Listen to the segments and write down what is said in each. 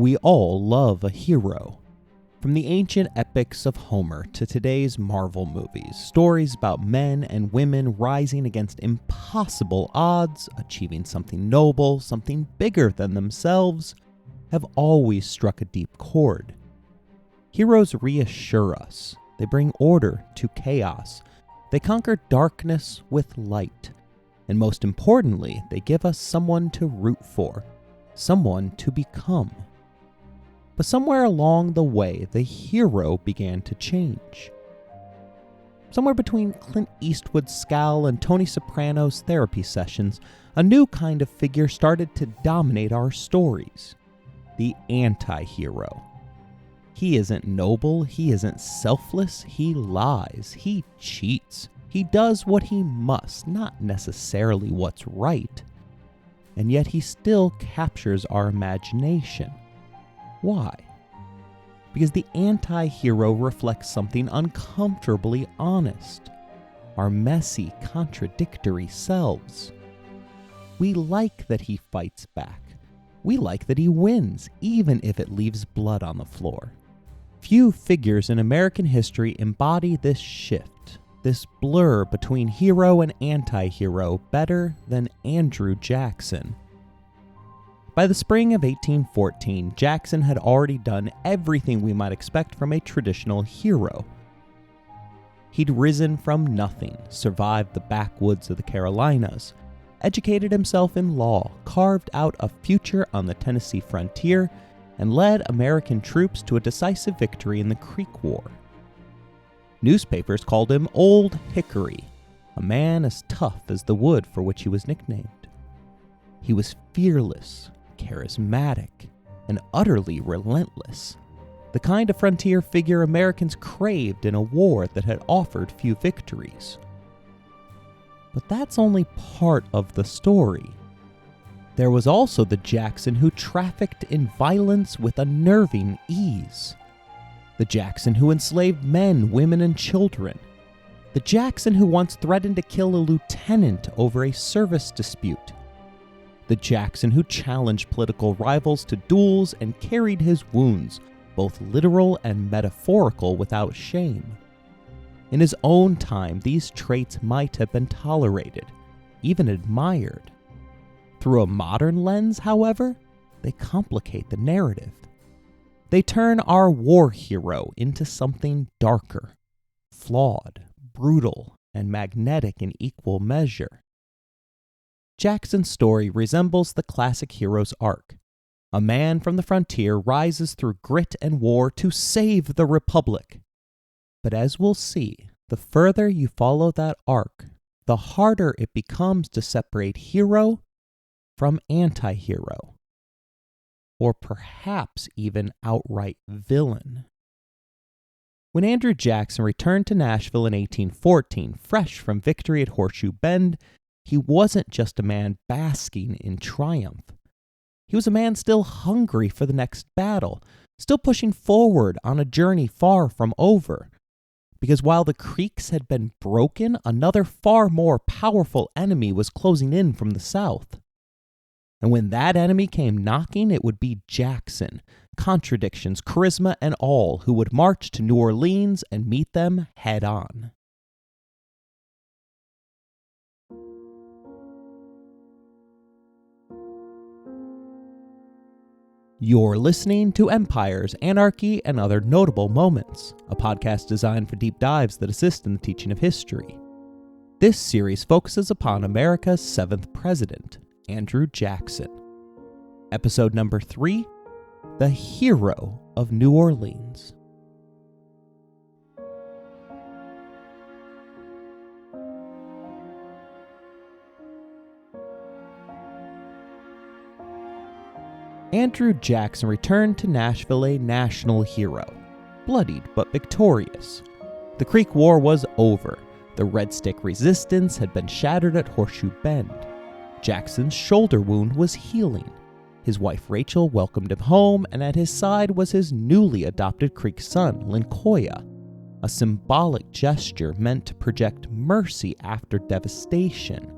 We all love a hero. From the ancient epics of Homer to today's Marvel movies, stories about men and women rising against impossible odds, achieving something noble, something bigger than themselves, have always struck a deep chord. Heroes reassure us. They bring order to chaos. They conquer darkness with light. And most importantly, they give us someone to root for, someone to become. But somewhere along the way, the hero began to change. Somewhere between Clint Eastwood's scowl and Tony Soprano's therapy sessions, a new kind of figure started to dominate our stories. The anti-hero. He isn't noble, he isn't selfless, he lies, he cheats. He does what he must, not necessarily what's right. And yet he still captures our imagination. Why? Because the anti-hero reflects something uncomfortably honest. Our messy, contradictory selves. We like that he fights back. We like that he wins, even if it leaves blood on the floor. Few figures in American history embody this shift, this blur between hero and anti-hero better than Andrew Jackson. By the spring of 1814, Jackson had already done everything we might expect from a traditional hero. He'd risen from nothing, survived the backwoods of the Carolinas, educated himself in law, carved out a future on the Tennessee frontier, and led American troops to a decisive victory in the Creek War. Newspapers called him Old Hickory, a man as tough as the wood for which he was nicknamed. He was fearless, charismatic, and utterly relentless, the kind of frontier figure Americans craved in a war that had offered few victories. But that's only part of the story. There was also the Jackson who trafficked in violence with unnerving ease. The Jackson who enslaved men, women, and children. The Jackson who once threatened to kill a lieutenant over a service dispute. The Jackson who challenged political rivals to duels and carried his wounds, both literal and metaphorical, without shame. In his own time, these traits might have been tolerated, even admired. Through a modern lens, however, they complicate the narrative. They turn our war hero into something darker, flawed, brutal, and magnetic in equal measure. Jackson's story resembles the classic hero's arc. A man from the frontier rises through grit and war to save the Republic. But as we'll see, the further you follow that arc, the harder it becomes to separate hero from anti-hero. Or perhaps even outright villain. When Andrew Jackson returned to Nashville in 1814, fresh from victory at Horseshoe Bend, he wasn't just a man basking in triumph. He was a man still hungry for the next battle, still pushing forward on a journey far from over. Because while the creeks had been broken, another far more powerful enemy was closing in from the south. And when that enemy came knocking, it would be Jackson, contradictions, charisma, and all, who would march to New Orleans and meet them head on. You're listening to Empires, Anarchy, and Other Notable Moments, a podcast designed for deep dives that assist in the teaching of history. This series focuses upon America's 7th president, Andrew Jackson. Episode number 3, The Hero of New Orleans. Andrew Jackson returned to Nashville a national hero, bloodied but victorious. The Creek War was over. The Red Stick resistance had been shattered at Horseshoe Bend. Jackson's shoulder wound was healing. His wife Rachel welcomed him home, and at his side was his newly adopted Creek son, Lincoln, a symbolic gesture meant to project mercy after devastation.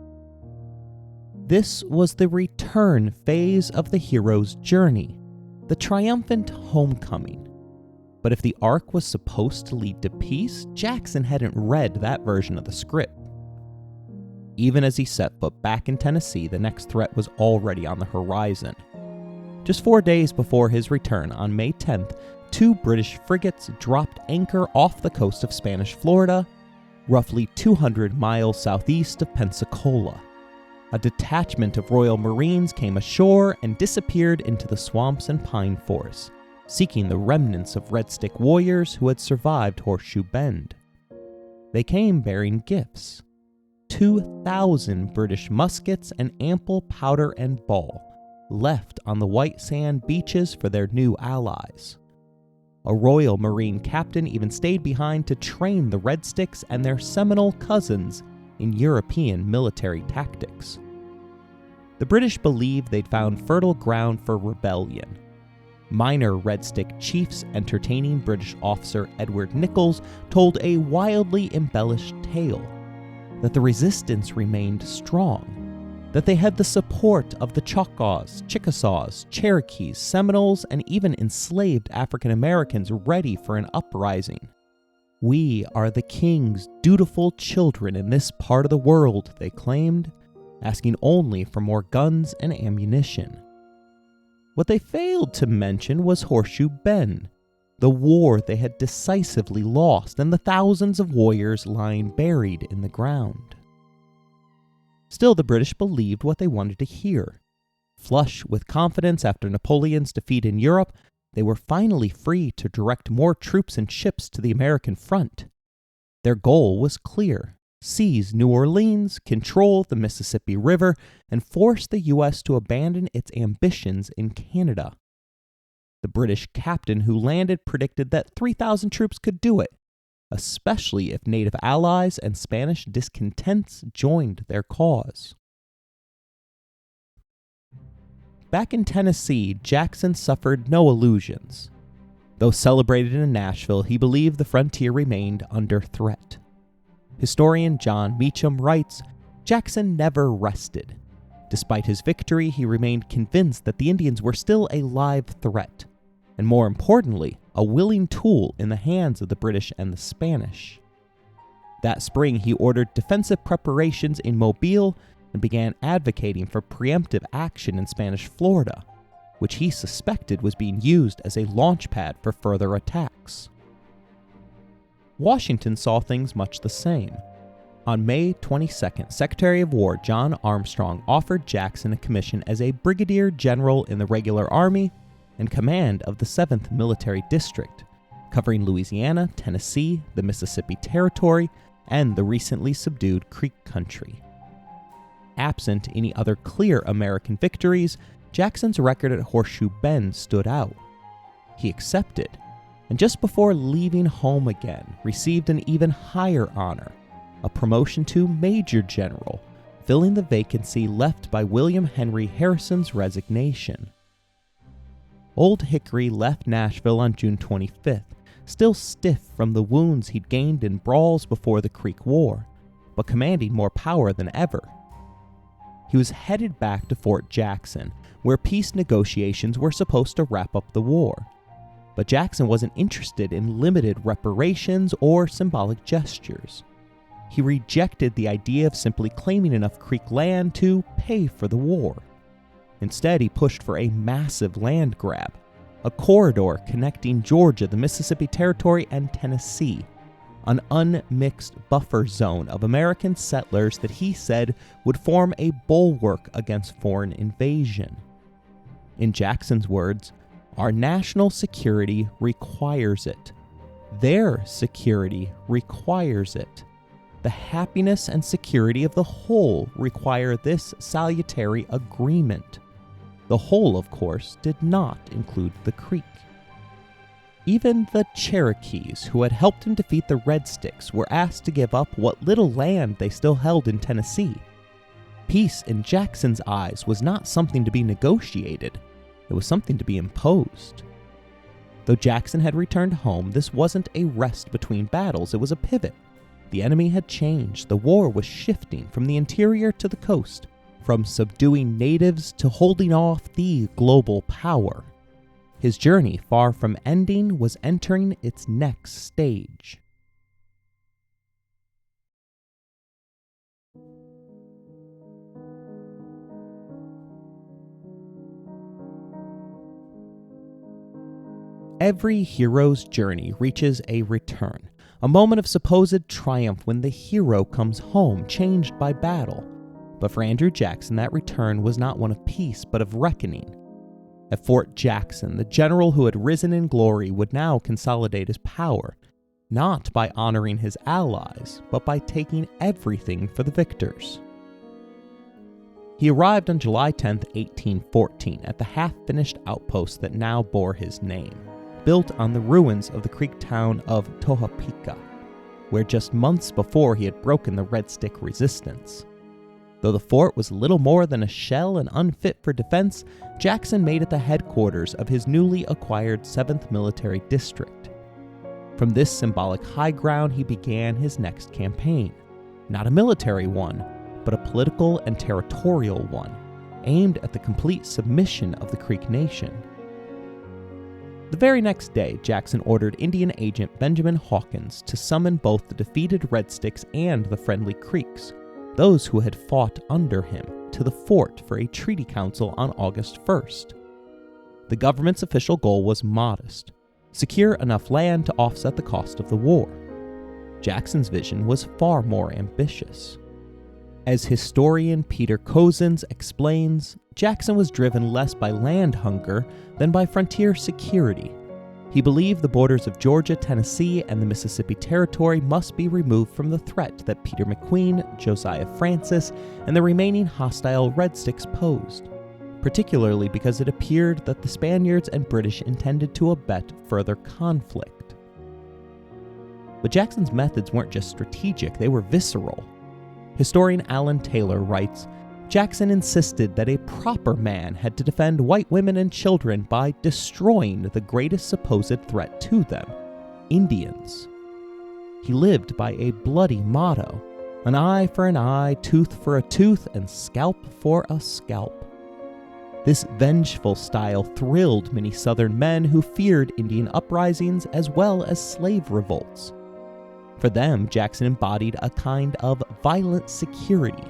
This was the return phase of the hero's journey, the triumphant homecoming. But if the arc was supposed to lead to peace, Jackson hadn't read that version of the script. Even as he set foot back in Tennessee, the next threat was already on the horizon. Just 4 days before his return, on May 10th, 2 British frigates dropped anchor off the coast of Spanish Florida, roughly 200 miles southeast of Pensacola. A detachment of Royal Marines came ashore and disappeared into the swamps and pine forests, seeking the remnants of Red Stick warriors who had survived Horseshoe Bend. They came bearing gifts: 2,000 British muskets and ample powder and ball, left on the white sand beaches for their new allies. A Royal Marine captain even stayed behind to train the Red Sticks and their Seminole cousins in European military tactics. The British believed they'd found fertile ground for rebellion. Minor Red Stick chiefs entertaining British officer Edward Nichols told a wildly embellished tale that the resistance remained strong, that they had the support of the Choctaws, Chickasaws, Cherokees, Seminoles, and even enslaved African Americans ready for an uprising. "We are the king's dutiful children in this part of the world," they claimed, asking only for more guns and ammunition. What they failed to mention was Horseshoe Bend, the war they had decisively lost, and the thousands of warriors lying buried in the ground. Still, the British believed what they wanted to hear. Flush with confidence after Napoleon's defeat in Europe, they were finally free to direct more troops and ships to the American front. Their goal was clear: seize New Orleans, control the Mississippi River, and force the U.S. to abandon its ambitions in Canada. The British captain who landed predicted that 3,000 troops could do it, especially if native allies and Spanish discontents joined their cause. Back in Tennessee, Jackson suffered no illusions. Though celebrated in Nashville, he believed the frontier remained under threat. Historian John Meacham writes, Jackson never rested. Despite his victory, he remained convinced that the Indians were still a live threat, and more importantly, a willing tool in the hands of the British and the Spanish. That spring, he ordered defensive preparations in Mobile and began advocating for preemptive action in Spanish Florida, which he suspected was being used as a launchpad for further attacks. Washington saw things much the same. On May 22nd, Secretary of War John Armstrong offered Jackson a commission as a brigadier general in the regular army and command of the 7th Military District, covering Louisiana, Tennessee, the Mississippi Territory, and the recently subdued Creek Country. Absent any other clear American victories, Jackson's record at Horseshoe Bend stood out. He accepted, and just before leaving home again, received an even higher honor, a promotion to Major General, filling the vacancy left by William Henry Harrison's resignation. Old Hickory left Nashville on June 25th, still stiff from the wounds he'd gained in brawls before the Creek War, but commanding more power than ever. He was headed back to Fort Jackson, where peace negotiations were supposed to wrap up the war. But Jackson wasn't interested in limited reparations or symbolic gestures. He rejected the idea of simply claiming enough Creek land to pay for the war. Instead, he pushed for a massive land grab, a corridor connecting Georgia, the Mississippi Territory, and Tennessee, an unmixed buffer zone of American settlers that he said would form a bulwark against foreign invasion. In Jackson's words, "Our national security requires it. Their security requires it. The happiness and security of the whole require this salutary agreement." The whole, of course, did not include the Creek. Even the Cherokees, who had helped him defeat the Red Sticks, were asked to give up what little land they still held in Tennessee. Peace, in Jackson's eyes, was not something to be negotiated. It was something to be imposed. Though Jackson had returned home, this wasn't a rest between battles, it was a pivot. The enemy had changed. The war was shifting from the interior to the coast, from subduing natives to holding off the global power. His journey, far from ending, was entering its next stage. Every hero's journey reaches a return, a moment of supposed triumph when the hero comes home, changed by battle. But for Andrew Jackson, that return was not one of peace, but of reckoning. At Fort Jackson, the general who had risen in glory would now consolidate his power, not by honoring his allies, but by taking everything for the victors. He arrived on July 10, 1814, at the half-finished outpost that now bore his name, built on the ruins of the Creek town of Tohopeka, where just months before he had broken the Red Stick resistance. Though the fort was little more than a shell and unfit for defense, Jackson made it the headquarters of his newly acquired 7th Military District. From this symbolic high ground, he began his next campaign, not a military one, but a political and territorial one, aimed at the complete submission of the Creek Nation. The very next day, Jackson ordered Indian agent Benjamin Hawkins to summon both the defeated Red Sticks and the friendly Creeks, those who had fought under him, to the fort for a treaty council on August 1st. The government's official goal was modest: secure enough land to offset the cost of the war. Jackson's vision was far more ambitious. As historian Peter Cozens explains, Jackson was driven less by land hunger than by frontier security. He believed the borders of Georgia, Tennessee, and the Mississippi Territory must be removed from the threat that Peter McQueen, Josiah Francis, and the remaining hostile Red Sticks posed, particularly because it appeared that the Spaniards and British intended to abet further conflict. But Jackson's methods weren't just strategic, they were visceral. Historian Alan Taylor writes, Jackson insisted that a proper man had to defend white women and children by destroying the greatest supposed threat to them, Indians. He lived by a bloody motto: an eye for an eye, tooth for a tooth, and scalp for a scalp. This vengeful style thrilled many Southern men who feared Indian uprisings as well as slave revolts. For them, Jackson embodied a kind of violent security,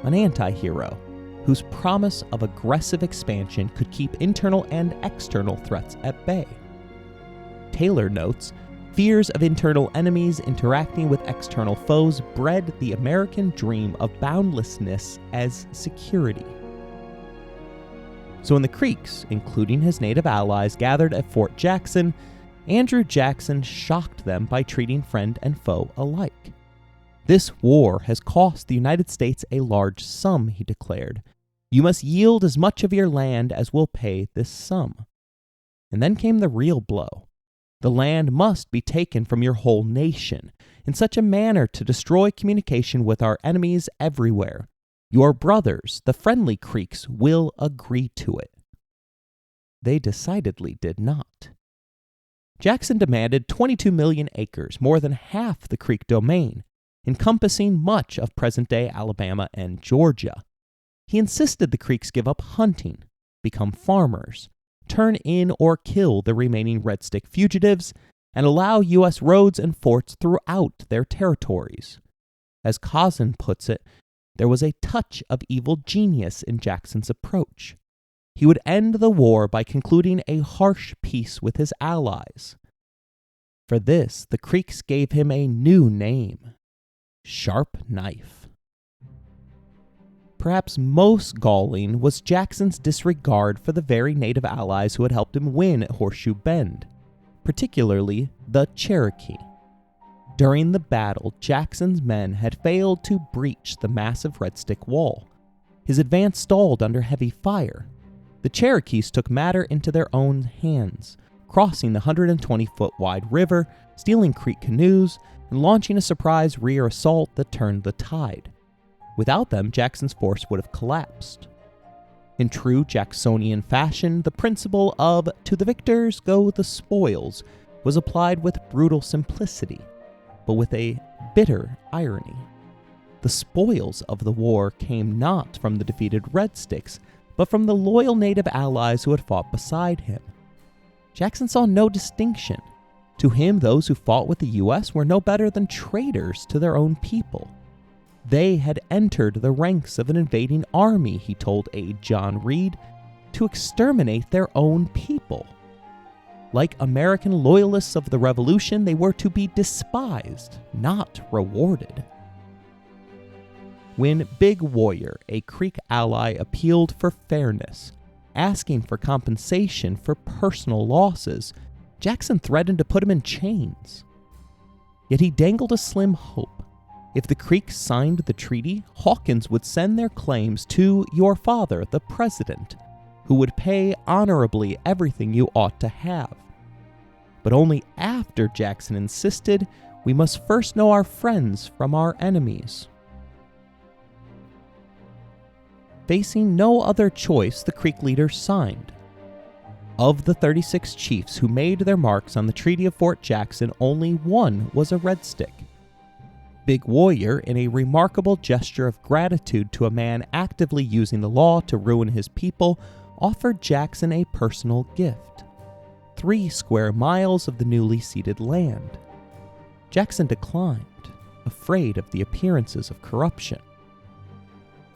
an anti-hero whose promise of aggressive expansion could keep internal and external threats at bay. Taylor notes, fears of internal enemies interacting with external foes bred the American dream of boundlessness as security. So when the Creeks, including his native allies, gathered at Fort Jackson, Andrew Jackson shocked them by treating friend and foe alike. This war has cost the United States a large sum, he declared. You must yield as much of your land as will pay this sum. And then came the real blow. The land must be taken from your whole nation, in such a manner to destroy communication with our enemies everywhere. Your brothers, the friendly Creeks, will agree to it. They decidedly did not. Jackson demanded 22 million acres, more than half the Creek domain, encompassing much of present-day Alabama and Georgia. He insisted the Creeks give up hunting, become farmers, turn in or kill the remaining Red Stick fugitives, and allow U.S. roads and forts throughout their territories. As Cozens puts it, there was a touch of evil genius in Jackson's approach. He would end the war by concluding a harsh peace with his allies. For this, the Creeks gave him a new name: Sharp Knife. Perhaps most galling was Jackson's disregard for the very native allies who had helped him win at Horseshoe Bend, particularly the Cherokee. During the battle, Jackson's men had failed to breach the massive Red Stick wall. His advance stalled under heavy fire. The Cherokees took matter into their own hands, crossing the 120-foot wide river, stealing Creek canoes, and launching a surprise rear assault that turned the tide. Without them, Jackson's force would have collapsed. In true Jacksonian fashion, the principle of "to the victors go the spoils" was applied with brutal simplicity, but with a bitter irony. The spoils of the war came not from the defeated Red Sticks, but from the loyal native allies who had fought beside him. Jackson saw no distinction. To him, those who fought with the U.S. were no better than traitors to their own people. They had entered the ranks of an invading army, he told aide John Reed, to exterminate their own people. Like American loyalists of the Revolution, they were to be despised, not rewarded. When Big Warrior, a Creek ally, appealed for fairness, asking for compensation for personal losses, Jackson threatened to put him in chains. Yet he dangled a slim hope. If the Creeks signed the treaty, Hawkins would send their claims to your father, the president, who would pay honorably everything you ought to have. But only after, Jackson insisted, we must first know our friends from our enemies. Facing no other choice, the Creek leaders signed. Of the 36 chiefs who made their marks on the Treaty of Fort Jackson, only one was a Red Stick. Big Warrior, in a remarkable gesture of gratitude to a man actively using the law to ruin his people, offered Jackson a personal gift: 3 square miles of the newly ceded land. Jackson declined, afraid of the appearances of corruption.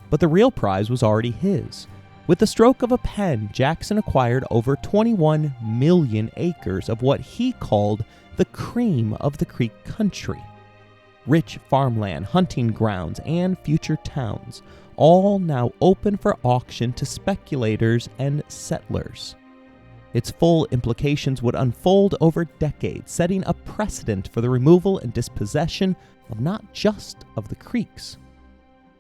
But the real prize was already his. With the stroke of a pen, Jackson acquired over 21 million acres of what he called the cream of the Creek country. Rich farmland, hunting grounds, and future towns, all now open for auction to speculators and settlers. Its full implications would unfold over decades, setting a precedent for the removal and dispossession of not just of the Creeks,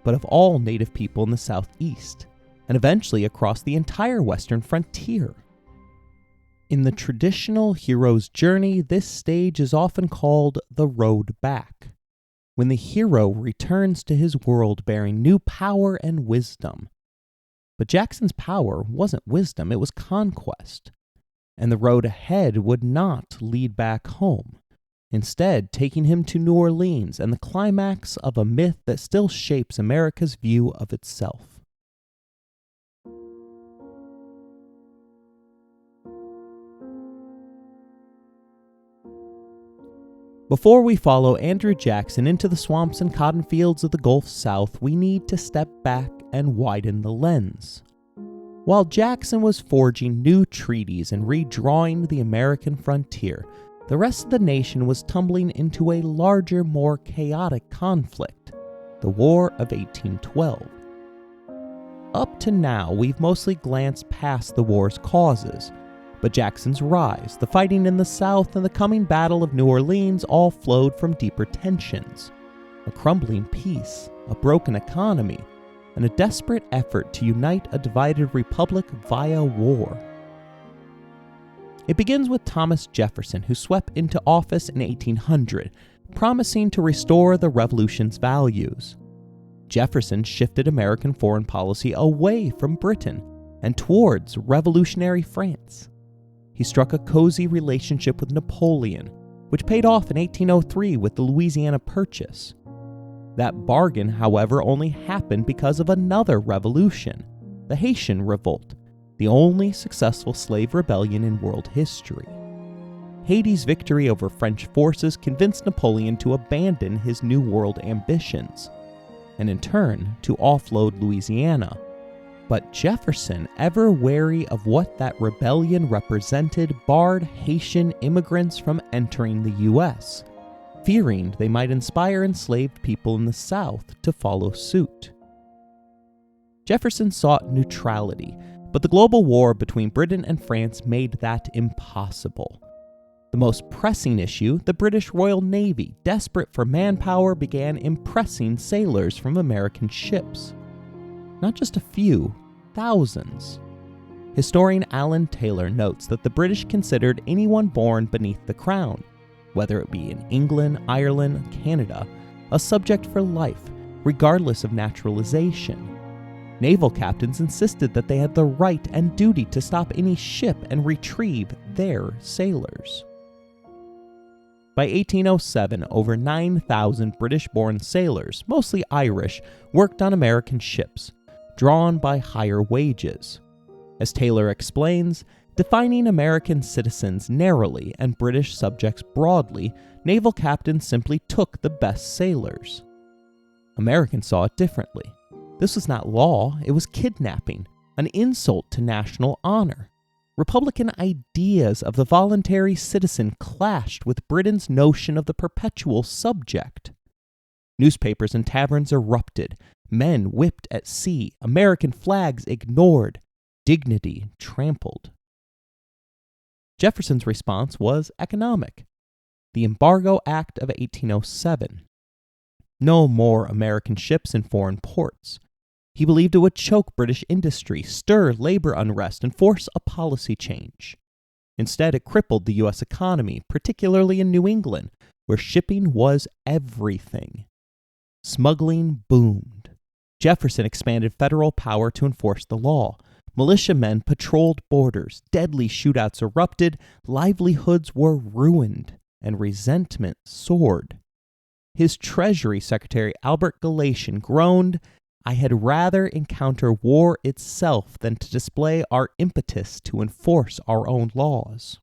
but of all native people in the Southeast, and eventually across the entire western frontier. In the traditional hero's journey, this stage is often called the road back, when the hero returns to his world bearing new power and wisdom. But Jackson's power wasn't wisdom, it was conquest. And the road ahead would not lead back home, instead taking him to New Orleans and the climax of a myth that still shapes America's view of itself. Before we follow Andrew Jackson into the swamps and cotton fields of the Gulf South, we need to step back and widen the lens. While Jackson was forging new treaties and redrawing the American frontier, the rest of the nation was tumbling into a larger, more chaotic conflict, the War of 1812. Up to now, we've mostly glanced past the war's causes, but Jackson's rise, the fighting in the South, and the coming Battle of New Orleans all flowed from deeper tensions: a crumbling peace, a broken economy, and a desperate effort to unite a divided republic via war. It begins with Thomas Jefferson, who swept into office in 1800, promising to restore the Revolution's values. Jefferson shifted American foreign policy away from Britain and towards revolutionary France. He struck a cozy relationship with Napoleon, which paid off in 1803 with the Louisiana Purchase. That bargain, however, only happened because of another revolution, the Haitian Revolt, the only successful slave rebellion in world history. Haiti's victory over French forces convinced Napoleon to abandon his New World ambitions, and in turn to offload Louisiana. But Jefferson, ever wary of what that rebellion represented, barred Haitian immigrants from entering the U.S., fearing they might inspire enslaved people in the South to follow suit. Jefferson sought neutrality, but the global war between Britain and France made that impossible. The most pressing issue, the British Royal Navy, desperate for manpower, began impressing sailors from American ships. Not just a few, thousands. Historian Alan Taylor notes that the British considered anyone born beneath the crown, whether it be in England, Ireland, Canada, a subject for life, regardless of naturalization. Naval captains insisted that they had the right and duty to stop any ship and retrieve their sailors. By 1807, over 9,000 British-born sailors, mostly Irish, worked on American ships, drawn by higher wages. As Taylor explains, Defining American citizens narrowly and British subjects broadly, naval captains simply took the best sailors. Americans saw it differently. This was not law, it was kidnapping, an insult to national honor. Republican ideas of the voluntary citizen clashed with Britain's notion of the perpetual subject. Newspapers and taverns erupted, men whipped at sea, American flags ignored, dignity trampled. Jefferson's response was economic. The Embargo Act of 1807. No more American ships in foreign ports. He believed it would choke British industry, stir labor unrest, and force a policy change. Instead, it crippled the U.S. economy, particularly in New England, where shipping was everything. Smuggling boomed. Jefferson expanded federal power to enforce the law. Militiamen patrolled borders, deadly shootouts erupted, livelihoods were ruined, and resentment soared. His Treasury Secretary Albert Galatian groaned, "I had rather encounter war itself than to display our impetus to enforce our own laws."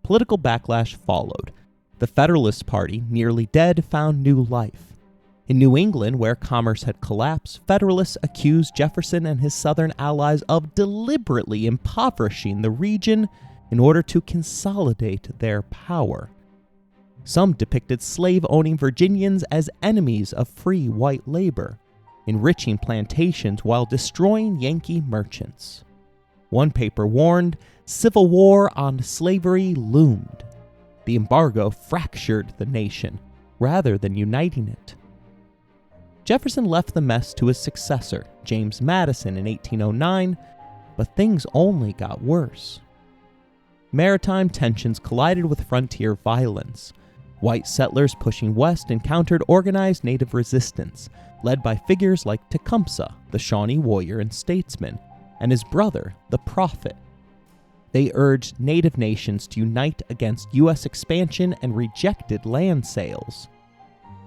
Political backlash followed. The Federalist Party, nearly dead, found new life. In New England, where commerce had collapsed, Federalists accused Jefferson and his Southern allies of deliberately impoverishing the region in order to consolidate their power. Some depicted slave-owning Virginians as enemies of free white labor, enriching plantations while destroying Yankee merchants. One paper warned, "Civil war on slavery loomed." The embargo fractured the nation, rather than uniting it. Jefferson left the mess to his successor, James Madison, in 1809, but things only got worse. Maritime tensions collided with frontier violence. White settlers pushing west encountered organized native resistance, led by figures like Tecumseh, the Shawnee warrior and statesman, and his brother, the Prophet. They urged native nations to unite against U.S. expansion and rejected land sales.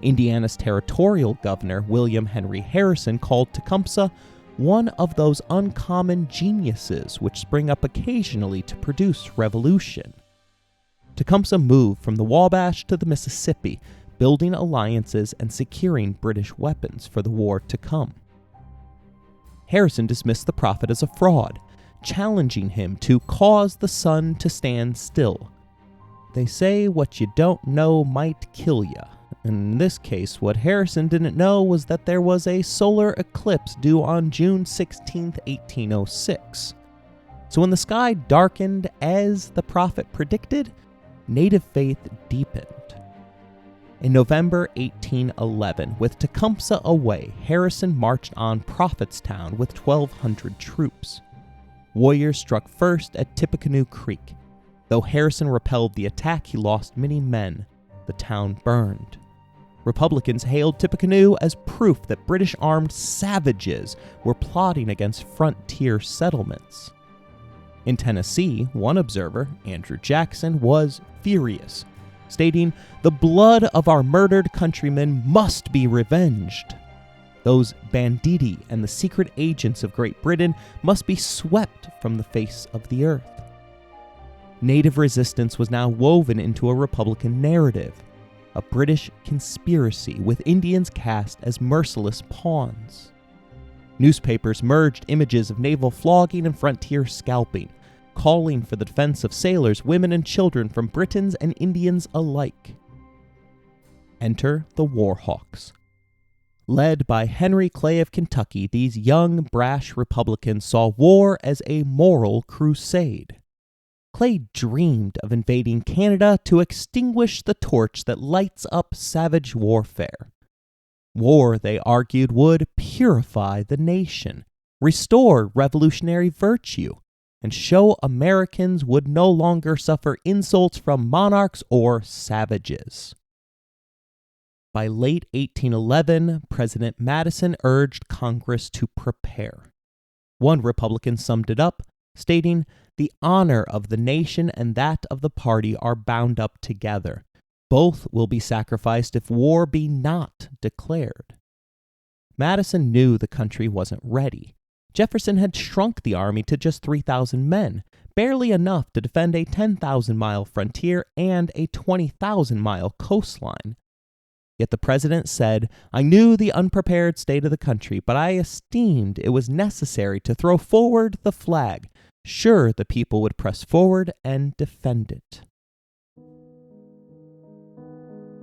Indiana's territorial governor, William Henry Harrison, called Tecumseh one of those uncommon geniuses which spring up occasionally to produce revolution. Tecumseh moved from the Wabash to the Mississippi, building alliances and securing British weapons for the war to come. Harrison dismissed the prophet as a fraud, challenging him to cause the sun to stand still. They say what you don't know might kill ya. In this case, what Harrison didn't know was that there was a solar eclipse due on June 16, 1806. So when the sky darkened as the prophet predicted, native faith deepened. In November 1811, with Tecumseh away, Harrison marched on Prophetstown with 1,200 troops. Warriors struck first at Tippecanoe Creek. Though Harrison repelled the attack, he lost many men. The town burned. Republicans hailed Tippecanoe as proof that British armed savages were plotting against frontier settlements. In Tennessee, one observer, Andrew Jackson, was furious, stating, "The blood of our murdered countrymen must be revenged. Those banditti and the secret agents of Great Britain must be swept from the face of the earth." Native resistance was now woven into a Republican narrative, a British conspiracy with Indians cast as merciless pawns. Newspapers merged images of naval flogging and frontier scalping, calling for the defense of sailors, women, and children from Britons and Indians alike. Enter the Warhawks. Led by Henry Clay of Kentucky, these young, brash Republicans saw war as a moral crusade. Clay dreamed of invading Canada to extinguish the torch that lights up savage warfare. War, they argued, would purify the nation, restore revolutionary virtue, and show Americans would no longer suffer insults from monarchs or savages. By late 1811, President Madison urged Congress to prepare. One Republican summed it up, stating, "The honor of the nation and that of the party are bound up together. Both will be sacrificed if war be not declared." Madison knew the country wasn't ready. Jefferson had shrunk the army to just 3,000 men, barely enough to defend a 10,000-mile frontier and a 20,000-mile coastline. Yet the president said, "I knew the unprepared state of the country, but I esteemed it was necessary to throw forward the flag, sure the people would press forward and defend it."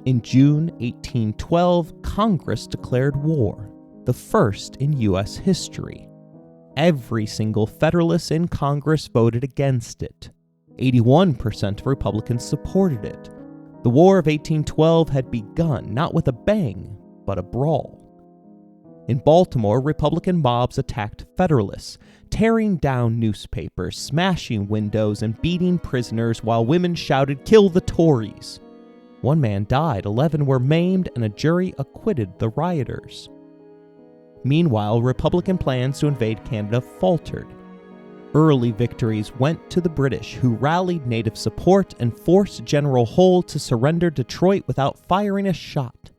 In June 1812, Congress declared war, the first in U.S. history. Every single Federalist in Congress voted against it. 81% of Republicans supported it. The War of 1812 had begun not with a bang, but a brawl. In Baltimore, Republican mobs attacked Federalists, tearing down newspapers, smashing windows, and beating prisoners while women shouted, "Kill the Tories!" One man died, 11 were maimed, and a jury acquitted the rioters. Meanwhile, Republican plans to invade Canada faltered. Early victories went to the British, who rallied native support and forced General Hull to surrender Detroit without firing a shot.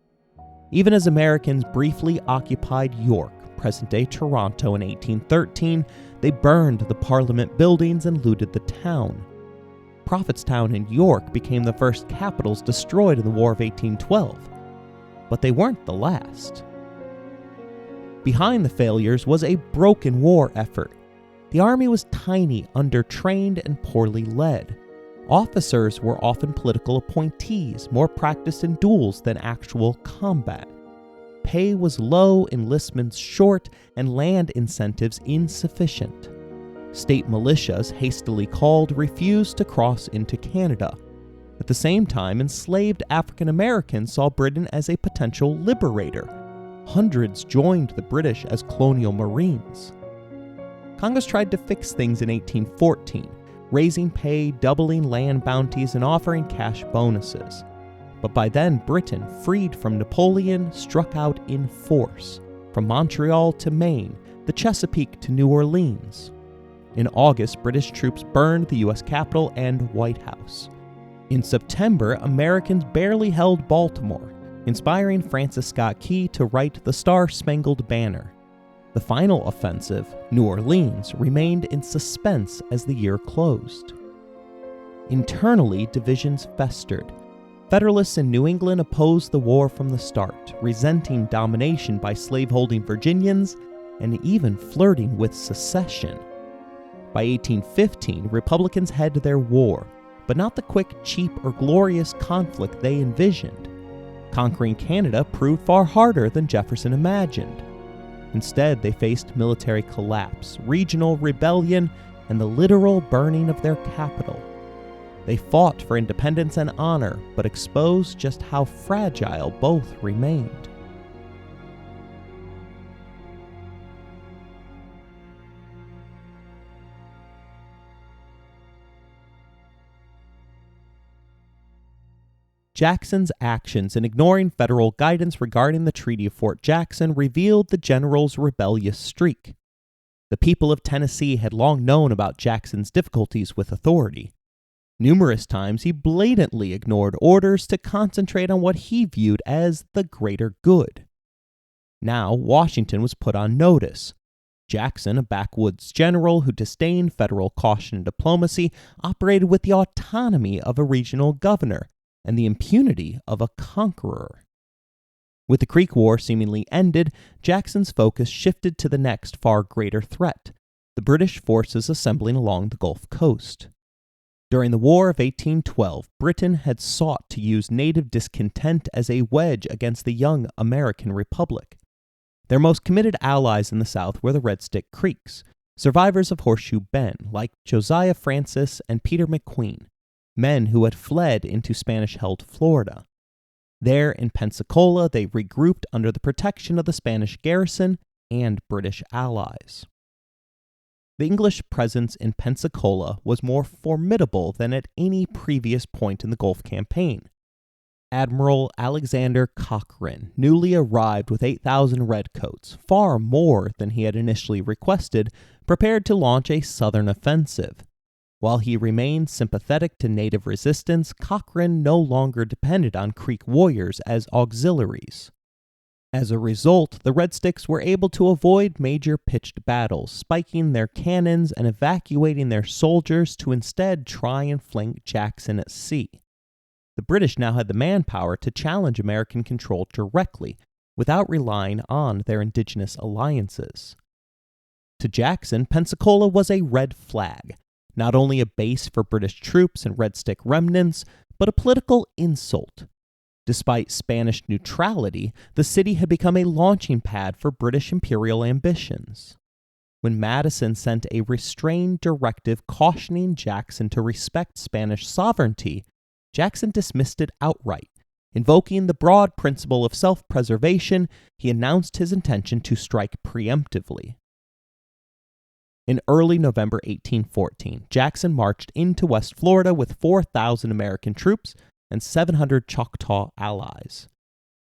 Even as Americans briefly occupied York, present-day Toronto, in 1813, they burned the Parliament buildings and looted the town. Prophetstown and York became the first capitals destroyed in the War of 1812. But they weren't the last. Behind the failures was a broken war effort. The army was tiny, undertrained, and poorly led. Officers were often political appointees, more practiced in duels than actual combat. Pay was low, enlistments short, and land incentives insufficient. State militias, hastily called, refused to cross into Canada. At the same time, enslaved African Americans saw Britain as a potential liberator. Hundreds joined the British as colonial marines. Congress tried to fix things in 1814, raising pay, doubling land bounties, and offering cash bonuses. But by then, Britain, freed from Napoleon, struck out in force, from Montreal to Maine, the Chesapeake to New Orleans. In August, British troops burned the U.S. Capitol and White House. In September, Americans barely held Baltimore, inspiring Francis Scott Key to write the Star-Spangled Banner. The final offensive, New Orleans, remained in suspense as the year closed. Internally, divisions festered. Federalists in New England opposed the war from the start, resenting domination by slaveholding Virginians and even flirting with secession. By 1815, Republicans had their war, but not the quick, cheap, or glorious conflict they envisioned. Conquering Canada proved far harder than Jefferson imagined. Instead, they faced military collapse, regional rebellion, and the literal burning of their capital. They fought for independence and honor, but exposed just how fragile both remained. Jackson's actions in ignoring federal guidance regarding the Treaty of Fort Jackson revealed the general's rebellious streak. The people of Tennessee had long known about Jackson's difficulties with authority. Numerous times he blatantly ignored orders to concentrate on what he viewed as the greater good. Now Washington was put on notice. Jackson, a backwoods general who disdained federal caution and diplomacy, operated with the autonomy of a regional governor and the impunity of a conqueror. With the Creek War seemingly ended, Jackson's focus shifted to the next far greater threat, the British forces assembling along the Gulf Coast. During the War of 1812, Britain had sought to use native discontent as a wedge against the young American Republic. Their most committed allies in the South were the Red Stick Creeks, survivors of Horseshoe Bend, like Josiah Francis and Peter McQueen, men who had fled into Spanish-held Florida. There in Pensacola, they regrouped under the protection of the Spanish garrison and British allies. The English presence in Pensacola was more formidable than at any previous point in the Gulf campaign. Admiral Alexander Cochrane, newly arrived with 8,000 redcoats, far more than he had initially requested, prepared to launch a southern offensive. While he remained sympathetic to native resistance, Cochrane no longer depended on Creek warriors as auxiliaries. As a result, the Red Sticks were able to avoid major pitched battles, spiking their cannons and evacuating their soldiers to instead try and flank Jackson at sea. The British now had the manpower to challenge American control directly, without relying on their indigenous alliances. To Jackson, Pensacola was a red flag, not only a base for British troops and Red Stick remnants, but a political insult. Despite Spanish neutrality, the city had become a launching pad for British imperial ambitions. When Madison sent a restrained directive cautioning Jackson to respect Spanish sovereignty, Jackson dismissed it outright. Invoking the broad principle of self-preservation, he announced his intention to strike preemptively. In early November 1814, Jackson marched into West Florida with 4,000 American troops and 700 Choctaw allies.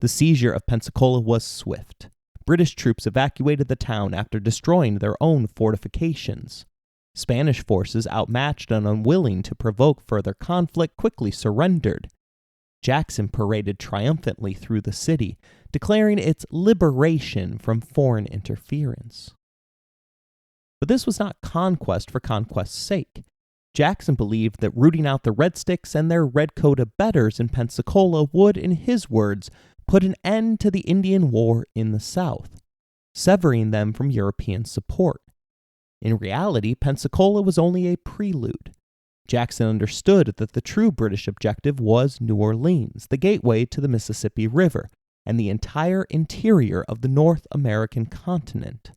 The seizure of Pensacola was swift. British troops evacuated the town after destroying their own fortifications. Spanish forces, outmatched and unwilling to provoke further conflict, quickly surrendered. Jackson paraded triumphantly through the city, declaring its liberation from foreign interference. But this was not conquest for conquest's sake. Jackson believed that rooting out the Red Sticks and their redcoat abettors in Pensacola would, in his words, put an end to the Indian War in the South, severing them from European support. In reality, Pensacola was only a prelude. Jackson understood that the true British objective was New Orleans, the gateway to the Mississippi River, and the entire interior of the North American continent.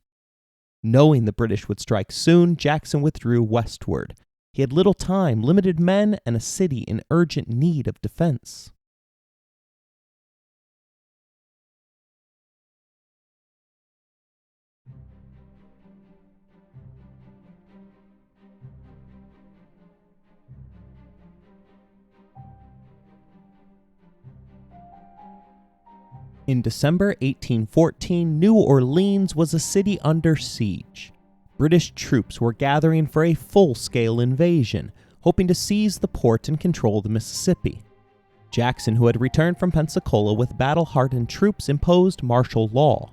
Knowing the British would strike soon, Jackson withdrew westward. He had little time, limited men, and a city in urgent need of defense. In December 1814, New Orleans was a city under siege. British troops were gathering for a full-scale invasion, hoping to seize the port and control the Mississippi. Jackson, who had returned from Pensacola with battle-hardened troops, imposed martial law.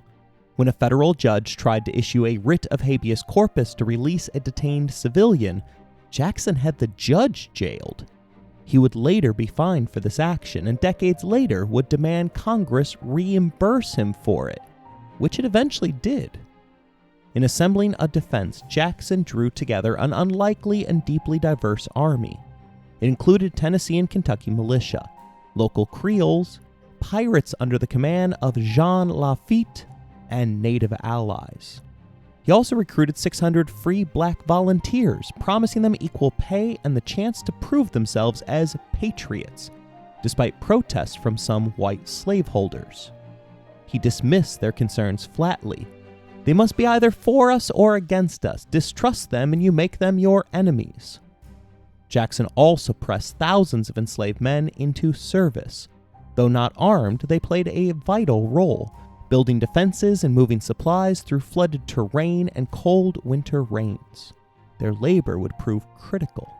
When a federal judge tried to issue a writ of habeas corpus to release a detained civilian, Jackson had the judge jailed. He would later be fined for this action, and decades later would demand Congress reimburse him for it, which it eventually did. In assembling a defense, Jackson drew together an unlikely and deeply diverse army. It included Tennessee and Kentucky militia, local Creoles, pirates under the command of Jean Lafitte, and native allies. He also recruited 600 free black volunteers, promising them equal pay and the chance to prove themselves as patriots, despite protests from some white slaveholders. He dismissed their concerns flatly. They must be either for us or against us. Distrust them and you make them your enemies. Jackson also pressed thousands of enslaved men into service. Though not armed, they played a vital role, building defenses and moving supplies through flooded terrain and cold winter rains. Their labor would prove critical.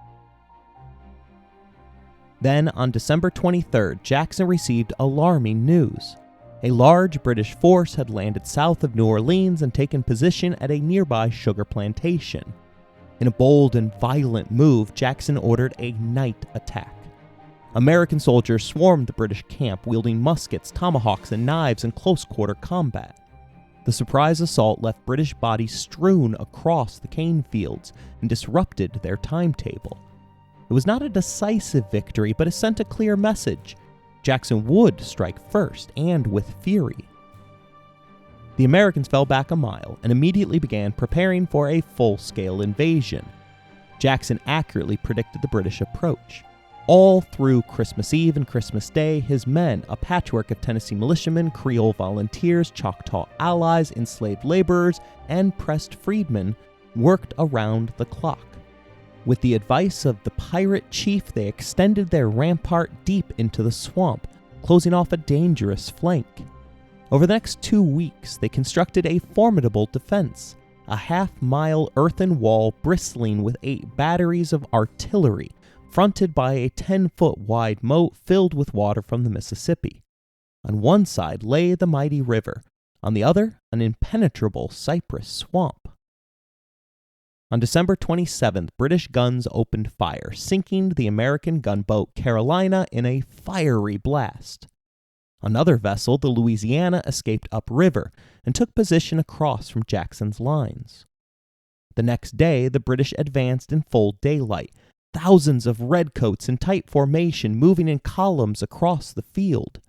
Then, on December 23rd, Jackson received alarming news. A large British force had landed south of New Orleans and taken position at a nearby sugar plantation. In a bold and violent move, Jackson ordered a night attack. American soldiers swarmed the British camp, wielding muskets, tomahawks, and knives in close-quarter combat. The surprise assault left British bodies strewn across the cane fields and disrupted their timetable. It was not a decisive victory, but it sent a clear message. Jackson would strike first, and with fury. The Americans fell back a mile and immediately began preparing for a full-scale invasion. Jackson accurately predicted the British approach. All through Christmas Eve and Christmas Day, his men, a patchwork of Tennessee militiamen, Creole volunteers, Choctaw allies, enslaved laborers, and pressed freedmen, worked around the clock. With the advice of the pirate chief, they extended their rampart deep into the swamp, closing off a dangerous flank. Over the next 2 weeks, they constructed a formidable defense, a half-mile earthen wall bristling with 8 batteries of artillery, fronted by a 10-foot wide moat filled with water from the Mississippi. On one side lay the mighty river, on the other an impenetrable cypress swamp. On December 27th, British guns opened fire, sinking the American gunboat Carolina in a fiery blast. Another vessel, the Louisiana, escaped upriver and took position across from Jackson's lines. The next day, the British advanced in full daylight, thousands of redcoats in tight formation moving in columns across the field.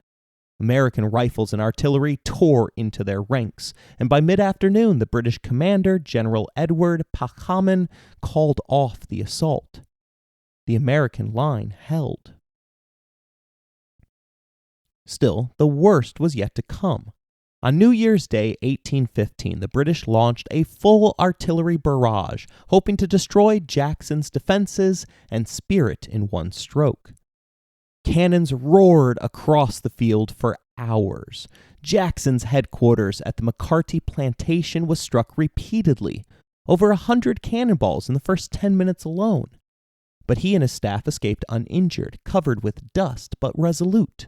American rifles and artillery tore into their ranks, and by mid-afternoon the British commander, General Edward Pachamon, called off the assault. The American line held. Still, the worst was yet to come. On New Year's Day, 1815, the British launched a full artillery barrage, hoping to destroy Jackson's defenses and spear it in one stroke. Cannons roared across the field for hours. Jackson's headquarters at the McCarty plantation was struck repeatedly, over 100 cannonballs in the first 10 minutes alone. But he and his staff escaped uninjured, covered with dust, but resolute.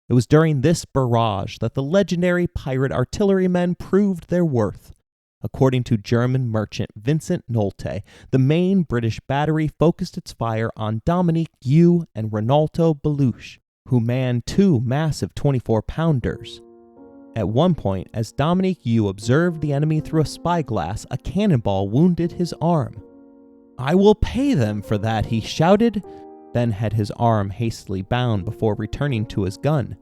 It was during this barrage that the legendary pirate artillerymen proved their worth. According to German merchant Vincent Nolte, the main British battery focused its fire on Dominique U and Rinaldo Beluche, who manned two massive 24-pounders. At one point, as Dominique U observed the enemy through a spyglass, a cannonball wounded his arm. "I will pay them for that," he shouted, then had his arm hastily bound before returning to his gun.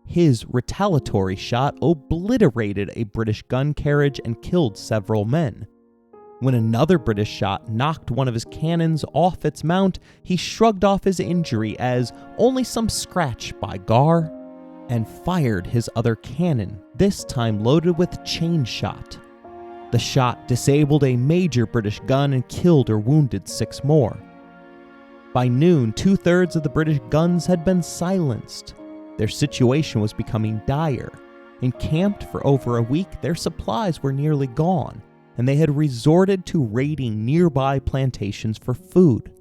His retaliatory shot obliterated a British gun carriage and killed several men. When another British shot knocked one of his cannons off its mount, he shrugged off his injury as only some scratch by gar, and fired his other cannon, this time loaded with chain shot. The shot disabled a major British gun and killed or wounded 6 more. By noon, 2/3 of the British guns had been silenced. Their situation was becoming dire. Encamped for over a week, their supplies were nearly gone, and they had resorted to raiding nearby plantations for food.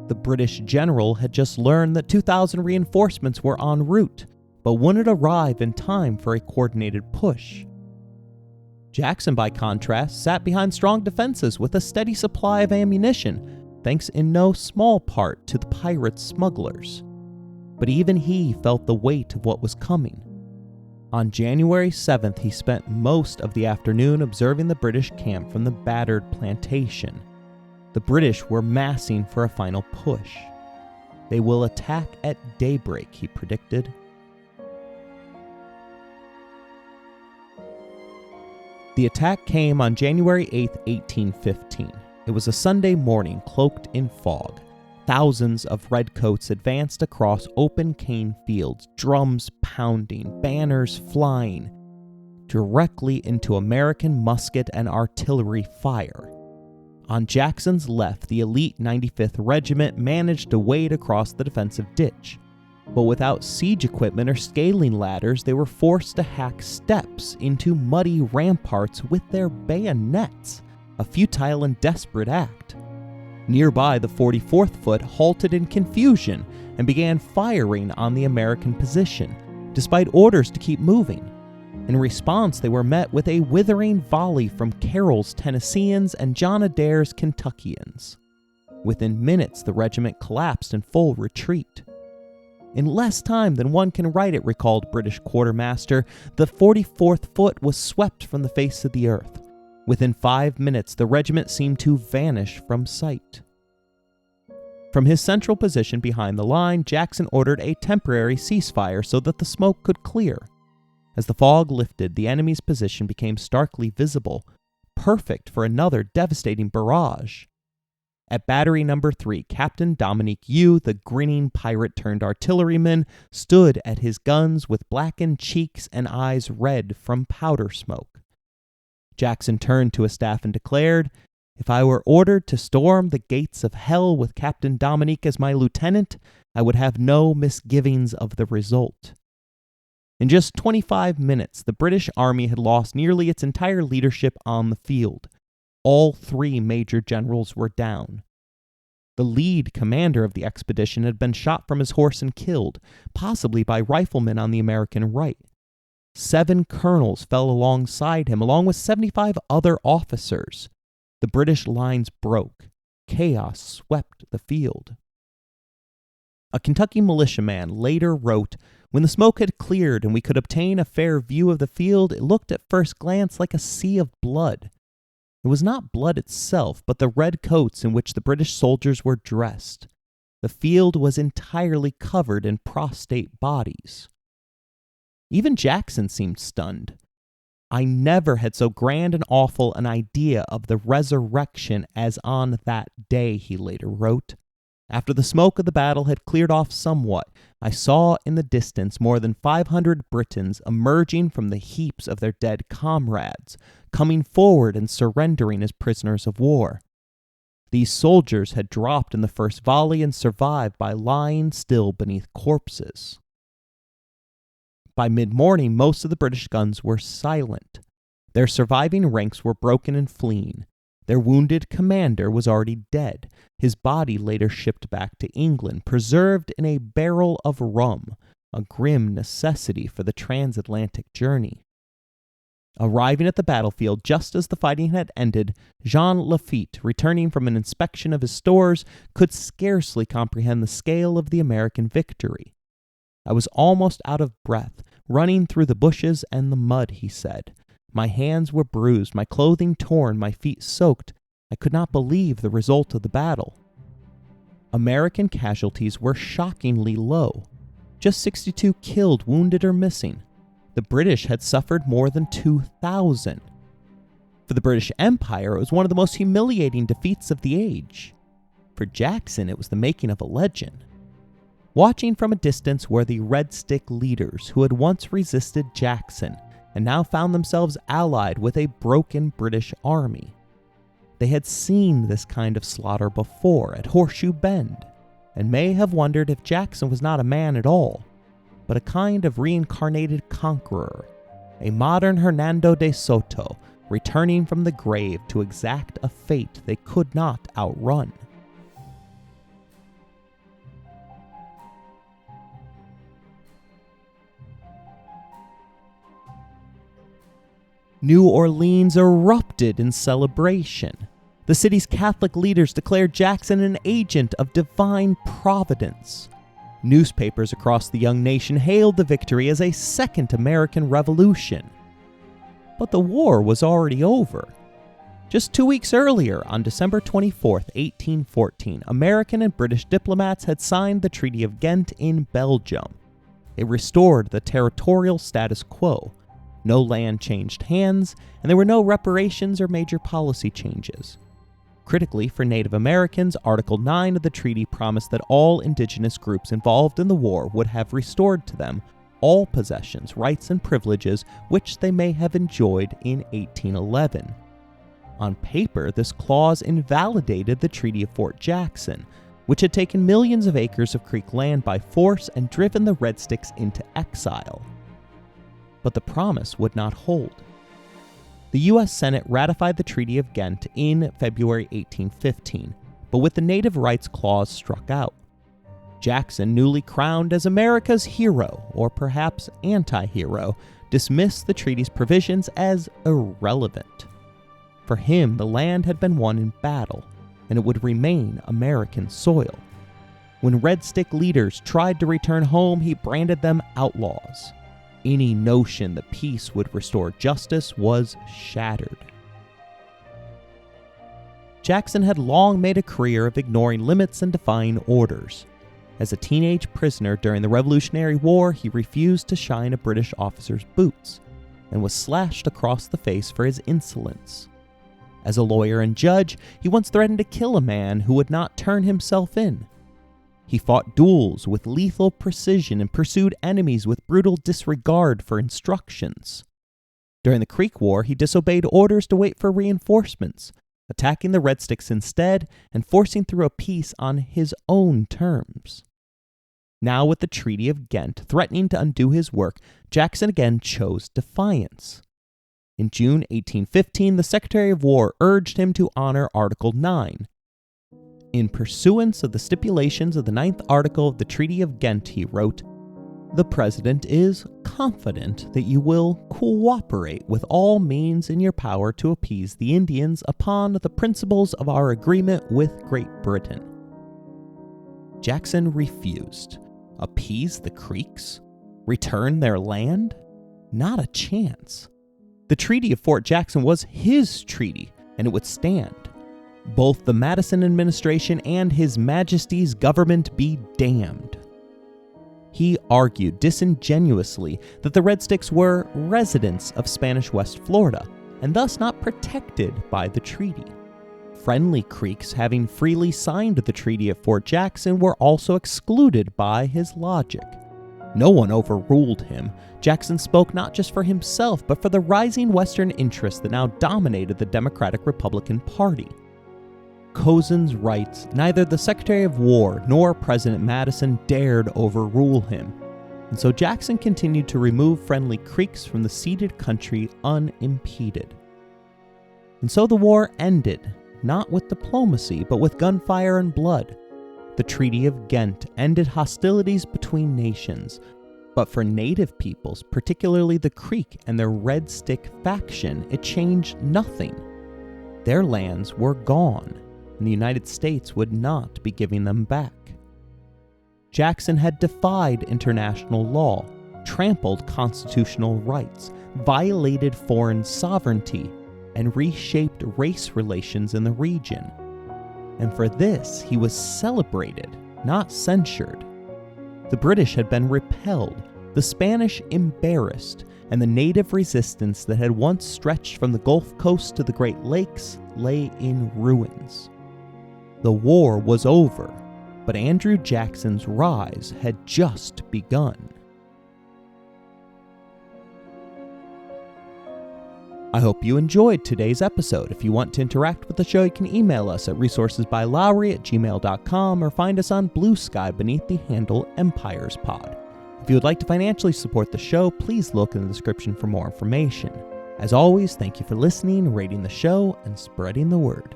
The British general had just learned that 2,000 reinforcements were en route, but wouldn't arrive in time for a coordinated push. Jackson, by contrast, sat behind strong defenses with a steady supply of ammunition, thanks in no small part to the pirate smugglers. But even he felt the weight of what was coming. On January 7th, he spent most of the afternoon observing the British camp from the battered plantation. The British were massing for a final push. They will attack at daybreak, he predicted. The attack came on January 8, 1815. It was a Sunday morning cloaked in fog. Thousands of redcoats advanced across open cane fields, drums pounding, banners flying, directly into American musket and artillery fire. On Jackson's left, the elite 95th Regiment managed to wade across the defensive ditch. But without siege equipment or scaling ladders, they were forced to hack steps into muddy ramparts with their bayonets, a futile and desperate act. Nearby, the 44th Foot halted in confusion and began firing on the American position, despite orders to keep moving. In response, they were met with a withering volley from Carroll's Tennesseans and John Adair's Kentuckians. Within minutes, the regiment collapsed in full retreat. In less time than one can write it, recalled British quartermaster, the 44th Foot was swept from the face of the earth. Within 5 minutes, the regiment seemed to vanish from sight. From his central position behind the line, Jackson ordered a temporary ceasefire so that the smoke could clear. As the fog lifted, the enemy's position became starkly visible, perfect for another devastating barrage. At Battery Number 3, Captain Dominique U, the grinning pirate-turned-artilleryman, stood at his guns with blackened cheeks and eyes red from powder smoke. Jackson turned to his staff and declared, "If I were ordered to storm the gates of hell with Captain Dominique as my lieutenant, I would have no misgivings of the result." In just 25 minutes, the British Army had lost nearly its entire leadership on the field. All 3 major generals were down. The lead commander of the expedition had been shot from his horse and killed, possibly by riflemen on the American right. 7 colonels fell alongside him, along with 75 other officers. The British lines broke. Chaos swept the field. A Kentucky militiaman later wrote, "When the smoke had cleared and we could obtain a fair view of the field, it looked at first glance like a sea of blood. It was not blood itself, but the red coats in which the British soldiers were dressed. The field was entirely covered in prostrate bodies." Even Jackson seemed stunned. "I never had so grand and awful an idea of the resurrection as on that day," he later wrote. "After the smoke of the battle had cleared off somewhat, I saw in the distance more than 500 Britons emerging from the heaps of their dead comrades, coming forward and surrendering as prisoners of war. These soldiers had dropped in the first volley and survived by lying still beneath corpses." By mid-morning, most of the British guns were silent. Their surviving ranks were broken and fleeing. Their wounded commander was already dead, his body later shipped back to England, preserved in a barrel of rum, a grim necessity for the transatlantic journey. Arriving at the battlefield just as the fighting had ended, Jean Lafitte, returning from an inspection of his stores, could scarcely comprehend the scale of the American victory. "I was almost out of breath, running through the bushes and the mud," he said. "My hands were bruised, my clothing torn, my feet soaked. I could not believe the result of the battle." American casualties were shockingly low. Just 62 killed, wounded, or missing. The British had suffered more than 2,000. For the British Empire, it was one of the most humiliating defeats of the age. For Jackson, it was the making of a legend. Watching from a distance were the Red Stick leaders who had once resisted Jackson and now found themselves allied with a broken British army. They had seen this kind of slaughter before at Horseshoe Bend, and may have wondered if Jackson was not a man at all, but a kind of reincarnated conqueror, a modern Hernando de Soto, returning from the grave to exact a fate they could not outrun. New Orleans erupted in celebration. The city's Catholic leaders declared Jackson an agent of divine providence. Newspapers across the young nation hailed the victory as a second American Revolution. But the war was already over. Just 2 weeks earlier, on December 24, 1814, American and British diplomats had signed the Treaty of Ghent in Belgium. It restored the territorial status quo. No land changed hands, and there were no reparations or major policy changes. Critically, for Native Americans, Article 9 of the treaty promised that all indigenous groups involved in the war would have restored to them all possessions, rights, and privileges which they may have enjoyed in 1811. On paper, this clause invalidated the Treaty of Fort Jackson, which had taken millions of acres of Creek land by force and driven the Red Sticks into exile. But the promise would not hold. The U.S. Senate ratified the Treaty of Ghent in February 1815, but with the Native Rights Clause struck out. Jackson, newly crowned as America's hero, or perhaps anti-hero, dismissed the treaty's provisions as irrelevant. For him, the land had been won in battle, and it would remain American soil. When Red Stick leaders tried to return home, he branded them outlaws. Any notion that peace would restore justice was shattered. Jackson had long made a career of ignoring limits and defying orders. As a teenage prisoner during the Revolutionary War, he refused to shine a British officer's boots and was slashed across the face for his insolence. As a lawyer and judge, he once threatened to kill a man who would not turn himself in. He fought duels with lethal precision and pursued enemies with brutal disregard for instructions. During the Creek War, he disobeyed orders to wait for reinforcements, attacking the Red Sticks instead and forcing through a peace on his own terms. Now, with the Treaty of Ghent threatening to undo his work, Jackson again chose defiance. In June 1815, the Secretary of War urged him to honor Article 9. In pursuance of the stipulations of the 9th article of the Treaty of Ghent, he wrote, "The President is confident that you will cooperate with all means in your power to appease the Indians upon the principles of our agreement with Great Britain." Jackson refused. Appease the Creeks? Return their land? Not a chance. The Treaty of Fort Jackson was his treaty, and it would stand. Both the Madison administration and His Majesty's government be damned. He argued disingenuously that the Red Sticks were residents of Spanish West Florida, and thus not protected by the treaty. Friendly Creeks, having freely signed the treaty at Fort Jackson, were also excluded by his logic. No one overruled him. Jackson spoke not just for himself, but for the rising Western interests that now dominated the Democratic Republican Party. Cozens writes, "Neither the Secretary of War nor President Madison dared overrule him, and so Jackson continued to remove friendly Creeks from the ceded country unimpeded." And so the war ended, not with diplomacy, but with gunfire and blood. The Treaty of Ghent ended hostilities between nations, but for native peoples, particularly the Creek and their Red Stick faction, it changed nothing. Their lands were gone, and the United States would not be giving them back. Jackson had defied international law, trampled constitutional rights, violated foreign sovereignty, and reshaped race relations in the region. And for this, he was celebrated, not censured. The British had been repelled, the Spanish embarrassed, and the native resistance that had once stretched from the Gulf Coast to the Great Lakes lay in ruins. The war was over, but Andrew Jackson's rise had just begun. I hope you enjoyed today's episode. If you want to interact with the show, you can email us at resourcesbylowery@gmail.com or find us on Bluesky beneath the handle EmpiresPod. If you would like to financially support the show, please look in the description for more information. As always, thank you for listening, rating the show, and spreading the word.